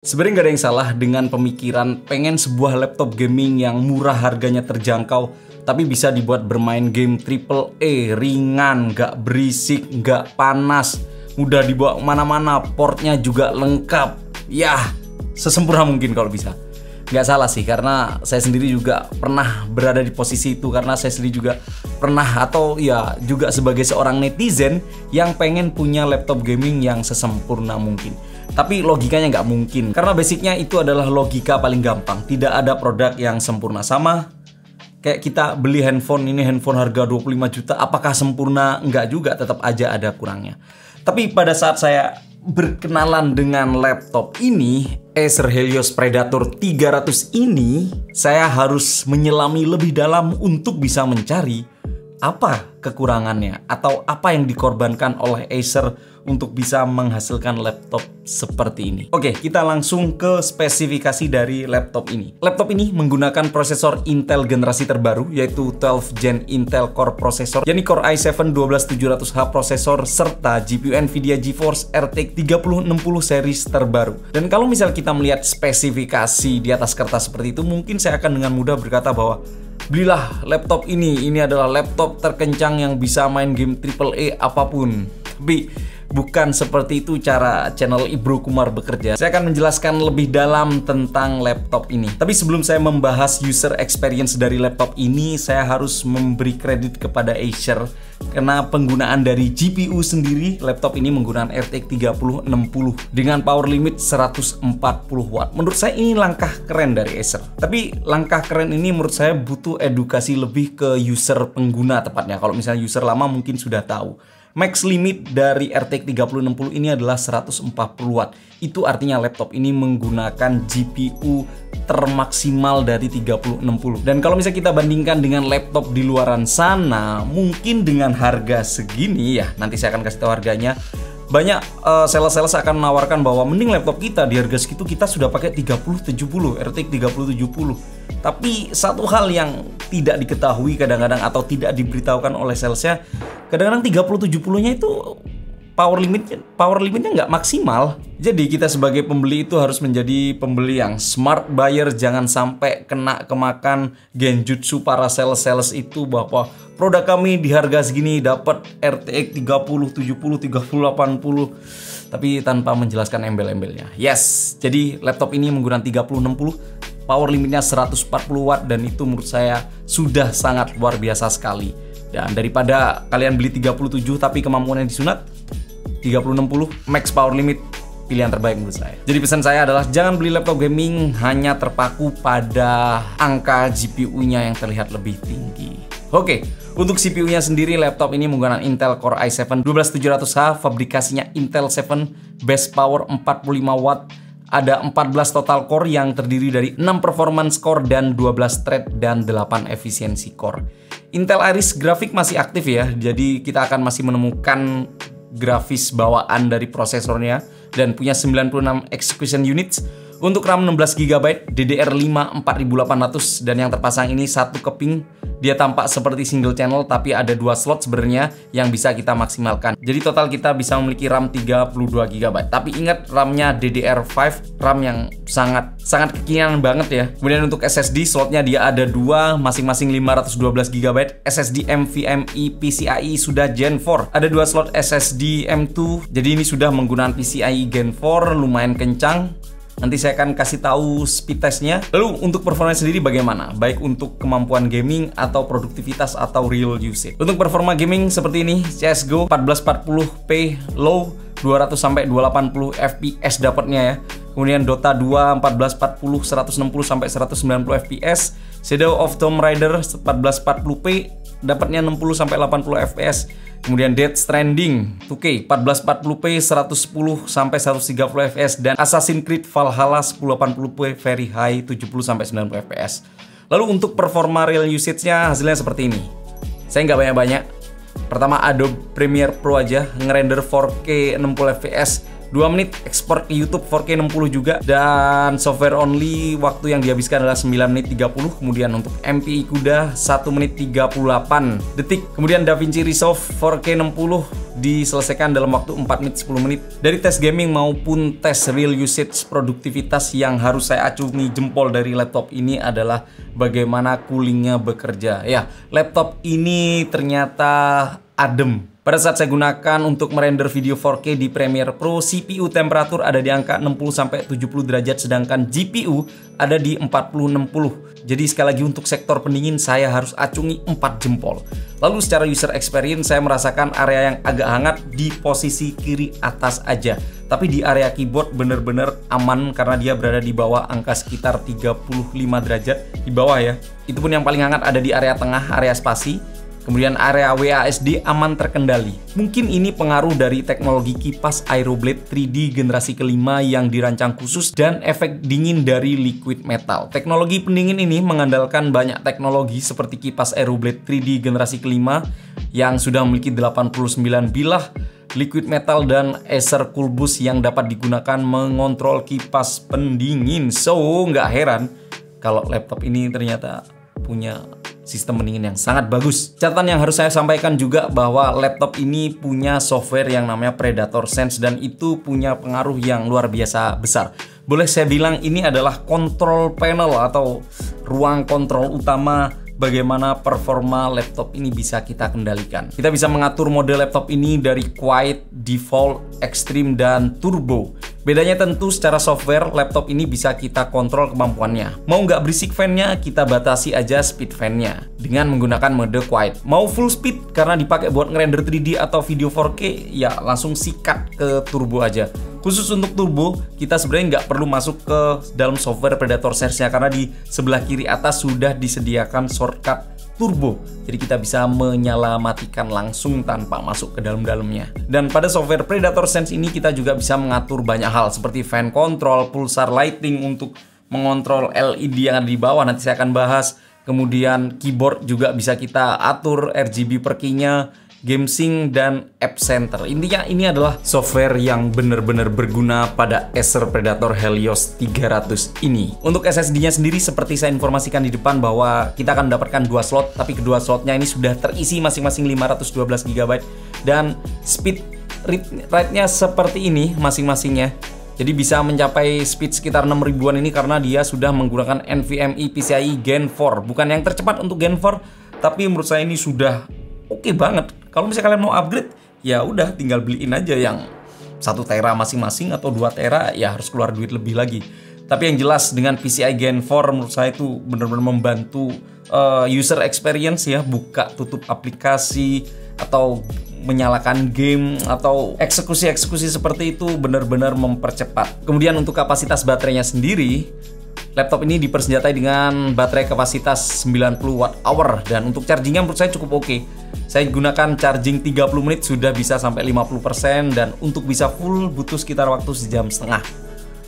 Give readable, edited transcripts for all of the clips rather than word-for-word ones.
Sebenarnya nggak ada yang salah dengan pemikiran pengen sebuah laptop gaming yang murah harganya terjangkau, tapi bisa dibuat bermain game AAA, ringan, nggak berisik, nggak panas, mudah dibawa kemana-mana, portnya juga lengkap. Ya, sesempurna mungkin kalau bisa. Nggak salah sih, karena saya sendiri juga pernah berada di posisi itu, karena saya sendiri juga pernah atau ya juga sebagai seorang netizen yang pengen punya laptop gaming yang sesempurna mungkin. Tapi logikanya nggak mungkin, karena basicnya itu adalah logika paling gampang. Tidak ada produk yang sempurna. Sama kayak kita beli handphone, ini handphone harga 25 juta, apakah sempurna? Nggak juga, tetap aja ada kurangnya. Tapi pada saat saya berkenalan dengan laptop ini, Acer Helios Predator 300 ini, saya harus menyelami lebih dalam untuk bisa mencari apa kekurangannya atau apa yang dikorbankan oleh Acer untuk bisa menghasilkan laptop seperti ini. Oke, kita langsung ke spesifikasi dari laptop ini. Laptop ini menggunakan prosesor Intel generasi terbaru, yaitu 12 Gen Intel Core Processor, yakni Core i7 12700H prosesor, serta GPU Nvidia GeForce RTX 3060 series terbaru. Dan kalau misal kita melihat spesifikasi di atas kertas seperti itu, mungkin saya akan dengan mudah berkata bahwa belilah laptop ini adalah laptop terkencang yang bisa main game AAA apapun. Tapi bukan seperti itu cara channel Ibro Kumar bekerja. Saya akan menjelaskan lebih dalam tentang laptop ini. Tapi sebelum saya membahas user experience dari laptop ini, saya harus memberi kredit kepada Acer. Karena penggunaan dari GPU sendiri, laptop ini menggunakan RTX 3060 dengan power limit 140 watt. Menurut saya ini langkah keren dari Acer. Tapi langkah keren ini menurut saya butuh edukasi lebih ke user pengguna tepatnya. Kalau misalnya user lama mungkin sudah tahu. Max limit dari RTX 3060 ini adalah 140 watt. Itu artinya laptop ini menggunakan GPU termaksimal dari 3060. Dan kalau misalnya kita bandingkan dengan laptop di luaran sana, mungkin dengan harga segini ya, nanti saya akan kasih tahu harganya. Banyak sales-sales akan menawarkan bahwa mending laptop kita di harga segitu kita sudah pakai 3070, RTX 3070. Tapi satu hal yang tidak diketahui kadang-kadang atau tidak diberitahukan oleh salesnya, kadang-kadang 3070-nya itu power limitnya nggak maksimal. Jadi kita sebagai pembeli itu harus menjadi pembeli yang smart buyer, jangan sampai kena kemakan genjutsu para sales itu bahwa produk kami di harga segini dapat RTX 3070, 3080, tapi tanpa menjelaskan embel-embelnya. Yes, jadi laptop ini menggunakan 3060, power limitnya 140 watt, dan itu menurut saya sudah sangat luar biasa sekali. Dan daripada kalian beli 37 tapi kemampuannya disunat, 3060 max power limit pilihan terbaik menurut saya. Jadi pesan saya adalah jangan beli laptop gaming hanya terpaku pada angka GPU-nya yang terlihat lebih tinggi. Oke, untuk CPU-nya sendiri laptop ini menggunakan Intel Core i7 12700H, fabrikasinya Intel 7, base power 45 watt. Ada 14 total core yang terdiri dari 6 performance core dan 12 thread dan 8 efisiensi core. Intel Iris grafik masih aktif ya, jadi kita akan masih menemukan grafis bawaan dari prosesornya dan punya 96 execution units. Untuk RAM 16GB, DDR5 4800, dan yang terpasang ini satu keping. Dia tampak seperti single channel tapi ada 2 slot sebenarnya yang bisa kita maksimalkan. Jadi total kita bisa memiliki RAM 32GB. Tapi ingat, RAM-nya DDR5, RAM yang sangat kekinian banget ya. Kemudian untuk SSD slotnya dia ada 2, masing-masing 512GB. SSD NVMe PCIe sudah Gen 4. Ada 2 slot SSD M2. Jadi ini sudah menggunakan PCIe Gen 4, lumayan kencang. Nanti saya akan kasih tahu speed testnya. Lalu untuk performa sendiri bagaimana? Baik untuk kemampuan gaming atau produktivitas atau real usage. Untuk performa gaming seperti ini, CSGO 1440p low, 200 sampai 280 fps dapatnya ya. Kemudian Dota 2 1440 160 sampai 190 fps. Shadow of Tomb Raider 1440p dapatnya 60 sampai 80 fps. Kemudian Death Stranding 2K 1440p 110 sampai 130 fps, dan Assassin's Creed Valhalla 1080p very high 70 sampai 90 fps. Lalu untuk performa real usage-nya hasilnya seperti ini. Saya nggak banyak-banyak. Pertama Adobe Premiere Pro aja ngerender 4K 60 fps 2 menit ekspor ke YouTube 4K 60 juga, dan software only waktu yang dihabiskan adalah 9 menit 30. Kemudian untuk MPI CUDA 1 menit 38 detik. Kemudian DaVinci Resolve 4K 60 diselesaikan dalam waktu 4 menit 10 menit. Dari tes gaming maupun tes real usage produktivitas, yang harus saya acungi jempol dari laptop ini adalah bagaimana coolingnya bekerja. Ya, laptop ini ternyata adem. Pada saat saya gunakan untuk merender video 4K di Premiere Pro, CPU temperatur ada di angka 60-70 derajat, sedangkan GPU ada di 40-60. Jadi sekali lagi untuk sektor pendingin saya harus acungi 4 jempol. Lalu secara user experience saya merasakan area yang agak hangat di posisi kiri atas aja. Tapi di area keyboard bener-bener aman karena dia berada di bawah angka sekitar 35 derajat di bawah ya. Itu pun yang paling hangat ada di area tengah, area spasi. Kemudian area WASD aman terkendali. Mungkin ini pengaruh dari teknologi kipas Aeroblade 3D generasi kelima yang dirancang khusus dan efek dingin dari liquid metal. Teknologi pendingin ini mengandalkan banyak teknologi seperti kipas Aeroblade 3D generasi kelima yang sudah memiliki 89 bilah liquid metal dan Acer Coolboost yang dapat digunakan mengontrol kipas pendingin. So, nggak heran kalau laptop ini ternyata punya sistem pendingin yang sangat bagus. Catatan yang harus saya sampaikan juga bahwa laptop ini punya software yang namanya Predator Sense, dan itu punya pengaruh yang luar biasa besar. Boleh saya bilang ini adalah control panel atau ruang kontrol utama bagaimana performa laptop ini bisa kita kendalikan. Kita bisa mengatur mode laptop ini dari Quiet, Default, Extreme, dan Turbo. Bedanya tentu secara software, laptop ini bisa kita kontrol kemampuannya. Mau nggak berisik fan-nya, kita batasi aja speed fan-nya dengan menggunakan mode Quiet. Mau full speed karena dipakai buat ngerender 3D atau video 4K, ya langsung sikat ke Turbo aja. Khusus untuk Turbo, kita sebenarnya nggak perlu masuk ke dalam software Predator Sense-nya karena di sebelah kiri atas sudah disediakan shortcut Turbo. Jadi kita bisa menyalamatikan langsung tanpa masuk ke dalam-dalamnya. Dan pada software Predator Sense ini kita juga bisa mengatur banyak hal seperti fan control, pulsar lighting untuk mengontrol LED yang ada di bawah, nanti saya akan bahas. Kemudian keyboard juga bisa kita atur RGB per key-nya, game sync, dan app center. Intinya ini adalah software yang benar-benar berguna pada Acer Predator Helios 300 ini. Untuk SSD-nya sendiri seperti saya informasikan di depan bahwa kita akan mendapatkan 2 slot, tapi kedua slotnya ini sudah terisi masing-masing 512 GB dan speed rate-nya seperti ini masing-masingnya. Jadi bisa mencapai speed sekitar 6 ribuan ini karena dia sudah menggunakan NVMe PCIe Gen 4. Bukan yang tercepat untuk Gen 4, tapi menurut saya ini sudah oke banget. Kalau misalnya kalian mau upgrade, ya udah tinggal beliin aja yang 1 tera masing-masing atau 2 tera, ya harus keluar duit lebih lagi. Tapi yang jelas dengan PCIe Gen 4 menurut saya itu benar-benar membantu user experience ya, buka tutup aplikasi atau menyalakan game atau eksekusi-eksekusi seperti itu benar-benar mempercepat. Kemudian untuk kapasitas baterainya sendiri, laptop ini dipersenjatai dengan baterai kapasitas 90 Wh dan untuk chargingnya menurut saya cukup oke. Saya gunakan charging 30 menit sudah bisa sampai 50% dan untuk bisa full butuh sekitar waktu sejam setengah.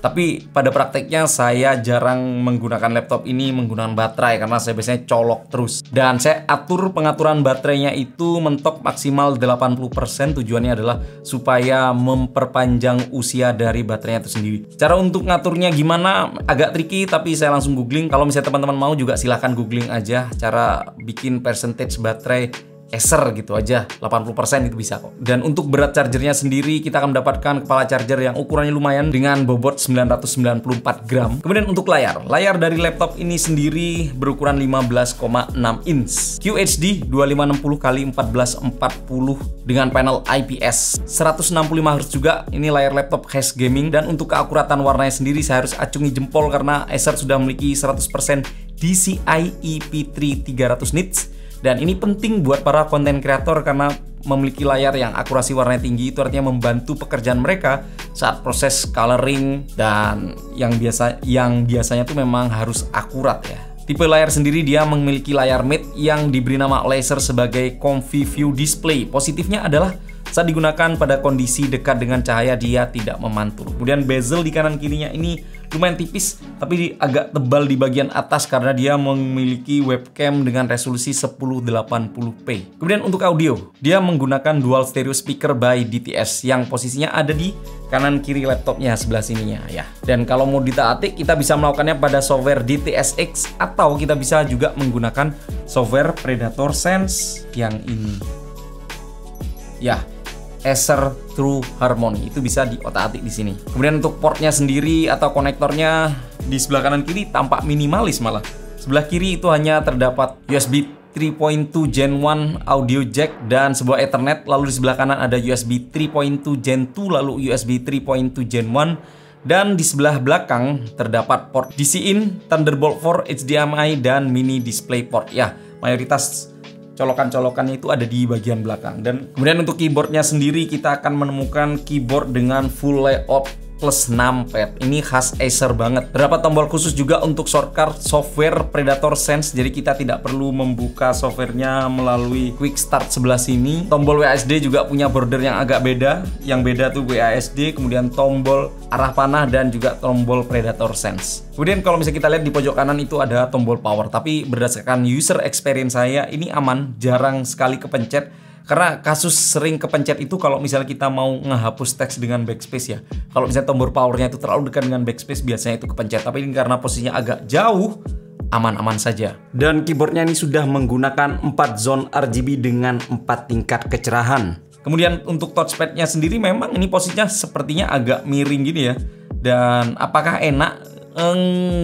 Tapi pada prakteknya saya jarang menggunakan laptop ini menggunakan baterai karena saya biasanya colok terus. Dan saya atur pengaturan baterainya itu mentok maksimal 80%. Tujuannya adalah supaya memperpanjang usia dari baterainya itu sendiri. Cara untuk ngaturnya gimana agak tricky, tapi saya langsung googling. Kalau misalnya teman-teman mau juga silahkan googling aja cara bikin percentage baterai Acer gitu aja, 80% itu bisa kok. Dan untuk berat chargernya sendiri kita akan mendapatkan kepala charger yang ukurannya lumayan dengan bobot 994 gram. Kemudian untuk layar dari laptop ini sendiri berukuran 15,6 inch QHD 2560x1440 dengan panel IPS 165 Hz juga. Ini layar laptop khas gaming. Dan untuk keakuratan warnanya sendiri saya harus acungi jempol karena Acer sudah memiliki 100% DCI IP3 300 nits. Dan ini penting buat para konten kreator karena memiliki layar yang akurasi warnanya tinggi itu artinya membantu pekerjaan mereka saat proses coloring dan yang biasanya tuh memang harus akurat ya. Tipe layar sendiri dia memiliki layar matte yang diberi nama oleh Acer sebagai Comfy View Display. Positifnya adalah Saat digunakan pada kondisi dekat dengan cahaya dia tidak memantul. Kemudian bezel di kanan kirinya ini lumayan tipis tapi agak tebal di bagian atas karena dia memiliki webcam dengan resolusi 1080p. Kemudian untuk audio, dia menggunakan dual stereo speaker by DTS yang posisinya ada di kanan kiri laptopnya sebelah sininya ya. Dan kalau mau ditaati kita bisa melakukannya pada software DTS:X atau kita bisa juga menggunakan software Predator Sense yang ini. Ya, Acer True Harmony itu bisa diotak-atik di sini. Kemudian untuk portnya sendiri atau konektornya di sebelah kanan kiri tampak minimalis malah. Sebelah kiri itu hanya terdapat USB 3.2 Gen 1 audio jack dan sebuah Ethernet. Lalu di sebelah kanan ada USB 3.2 Gen 2 lalu USB 3.2 Gen 1. Dan di sebelah belakang terdapat port DC-in, Thunderbolt 4, HDMI dan mini DisplayPort. Ya, mayoritas colokan-colokannya itu ada di bagian belakang. Dan kemudian untuk keyboardnya sendiri kita akan menemukan keyboard dengan full layout plus numpad. Ini khas Acer banget. Terdapat tombol khusus juga untuk shortcut software Predator Sense. Jadi kita tidak perlu membuka softwarenya melalui quick start sebelah sini. Tombol WASD juga punya border yang agak beda. Yang beda tuh WASD, kemudian tombol arah panah dan juga tombol Predator Sense. Kemudian kalau misalnya kita lihat di pojok kanan itu ada tombol power. Tapi berdasarkan user experience saya ini aman, jarang sekali kepencet. Karena kasus sering kepencet itu kalau misalnya kita mau ngehapus teks dengan backspace ya. Kalau misalnya tombol powernya itu terlalu dekat dengan backspace biasanya itu kepencet. Tapi ini karena posisinya agak jauh, aman-aman saja. Dan keyboardnya ini sudah menggunakan 4 zone RGB dengan 4 tingkat kecerahan. Kemudian untuk touchpadnya sendiri memang ini posisinya sepertinya agak miring gini ya. Dan apakah enak?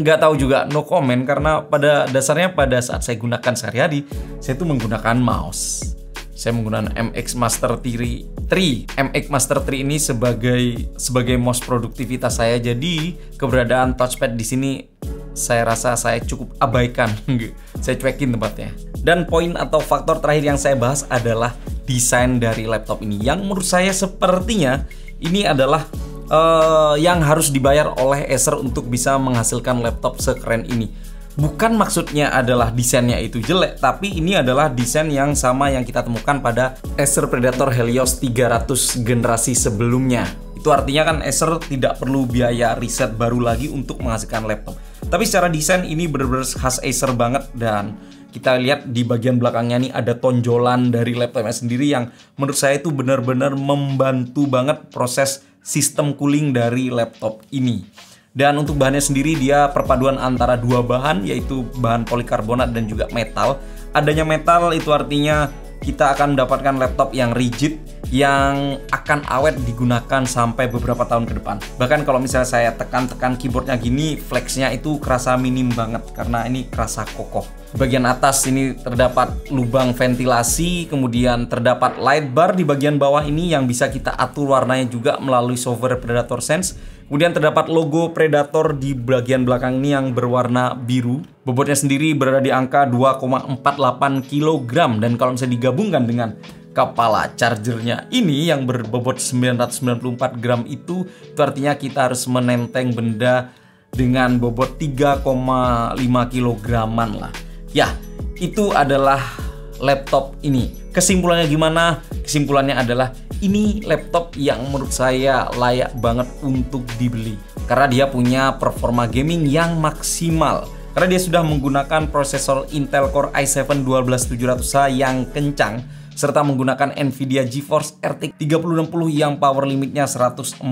Nggak tahu juga, no comment. Karena pada dasarnya pada saat saya gunakan sehari-hari, saya tuh menggunakan mouse. Saya menggunakan MX Master 3. MX Master 3 ini sebagai mouse produktivitas saya. Jadi keberadaan touchpad di sini saya rasa saya cukup abaikan. Saya cuekin tempatnya. Dan poin atau faktor terakhir yang saya bahas adalah desain dari laptop ini. Yang menurut saya sepertinya ini adalah yang harus dibayar oleh Acer untuk bisa menghasilkan laptop sekeren ini. Bukan maksudnya adalah desainnya itu jelek, tapi ini adalah desain yang sama yang kita temukan pada Acer Predator Helios 300 generasi sebelumnya. Itu artinya kan Acer tidak perlu biaya riset baru lagi untuk menghasilkan laptop. Tapi secara desain ini benar-benar khas Acer banget. Dan kita lihat di bagian belakangnya nih ada tonjolan dari laptopnya sendiri yang menurut saya itu benar-benar membantu banget proses sistem cooling dari laptop ini. Dan untuk bahannya sendiri dia perpaduan antara dua bahan, yaitu bahan polikarbonat dan juga metal. Adanya metal itu artinya kita akan mendapatkan laptop yang rigid, yang akan awet digunakan sampai beberapa tahun ke depan. Bahkan kalau misalnya saya tekan-tekan keyboardnya gini, flexnya itu kerasa minim banget karena ini kerasa kokoh. Di bagian atas ini terdapat lubang ventilasi, kemudian terdapat light bar di bagian bawah ini yang bisa kita atur warnanya juga melalui software Predator Sense. Kemudian terdapat logo Predator di bagian belakang ini yang berwarna biru. Bobotnya sendiri berada di angka 2,48 kg. Dan kalau misalnya digabungkan dengan kepala chargernya ini yang berbobot 994 gram itu artinya kita harus menenteng benda dengan bobot 3,5 kg-an lah. Ya, itu adalah laptop ini. Kesimpulannya gimana? Kesimpulannya adalah ini laptop yang menurut saya layak banget untuk dibeli karena dia punya performa gaming yang maksimal. Karena dia sudah menggunakan prosesor Intel Core i7 12700H yang kencang serta menggunakan Nvidia GeForce RTX 3060 yang power limitnya 140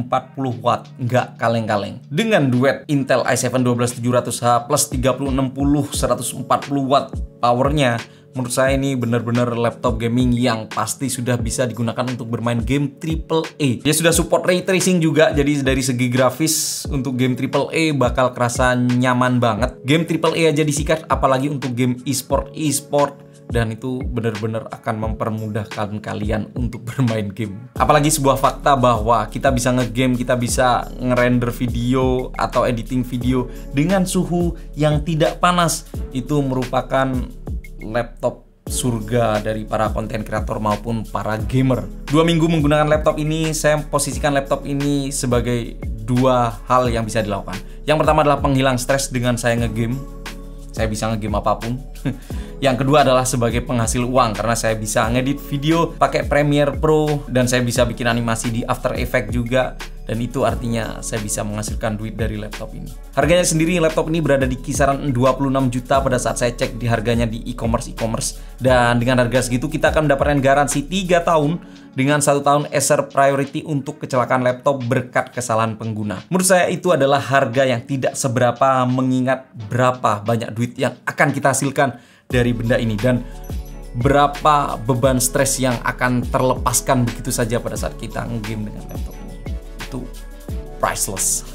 watt, nggak kaleng-kaleng. Dengan duet Intel i7 12700H plus 3060 140 watt powernya, menurut saya ini benar-benar laptop gaming yang pasti sudah bisa digunakan untuk bermain game AAA. Dia sudah support ray tracing juga, jadi dari segi grafis untuk game AAA bakal kerasa nyaman banget. Game AAA aja disikat, apalagi untuk game e-sport. Dan itu benar-benar akan mempermudahkan kalian untuk bermain game. Apalagi sebuah fakta bahwa kita bisa ngegame, kita bisa ngerender video atau editing video dengan suhu yang tidak panas. Itu merupakan laptop surga dari para konten kreator maupun para gamer. 2 minggu menggunakan laptop ini, saya posisikan laptop ini sebagai dua hal yang bisa dilakukan. Yang pertama adalah penghilang stres dengan saya ngegame. Saya bisa ngegame apapun. Yang kedua adalah sebagai penghasil uang, karena saya bisa ngedit video pakai Premiere Pro dan saya bisa bikin animasi di After Effects juga. Dan itu artinya saya bisa menghasilkan duit dari laptop ini. Harganya sendiri laptop ini berada di kisaran 26 juta pada saat saya cek di harganya di e-commerce. Dan dengan harga segitu kita akan mendapatkan garansi 3 tahun dengan 1 tahun Acer Priority untuk kecelakaan laptop berkat kesalahan pengguna. Menurut saya itu adalah harga yang tidak seberapa mengingat berapa banyak duit yang akan kita hasilkan dari benda ini dan berapa beban stres yang akan terlepaskan begitu saja pada saat kita nge-game dengan laptop ini. Itu priceless.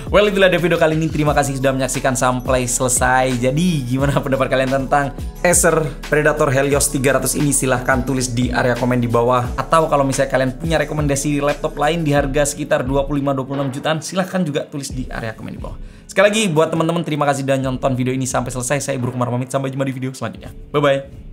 Well, itulah video kali ini. Terima kasih sudah menyaksikan sampai selesai. Jadi gimana pendapat kalian tentang Acer Predator Helios 300 ini? Silahkan tulis di area komen di bawah. Atau kalau misalnya kalian punya rekomendasi laptop lain di harga sekitar 25-26 jutaan, silahkan juga tulis di area komen di bawah. Sekali lagi buat teman-teman, terima kasih sudah nonton video ini sampai selesai. Saya Ibru Kumar pamit, sampai jumpa di video selanjutnya. Bye bye.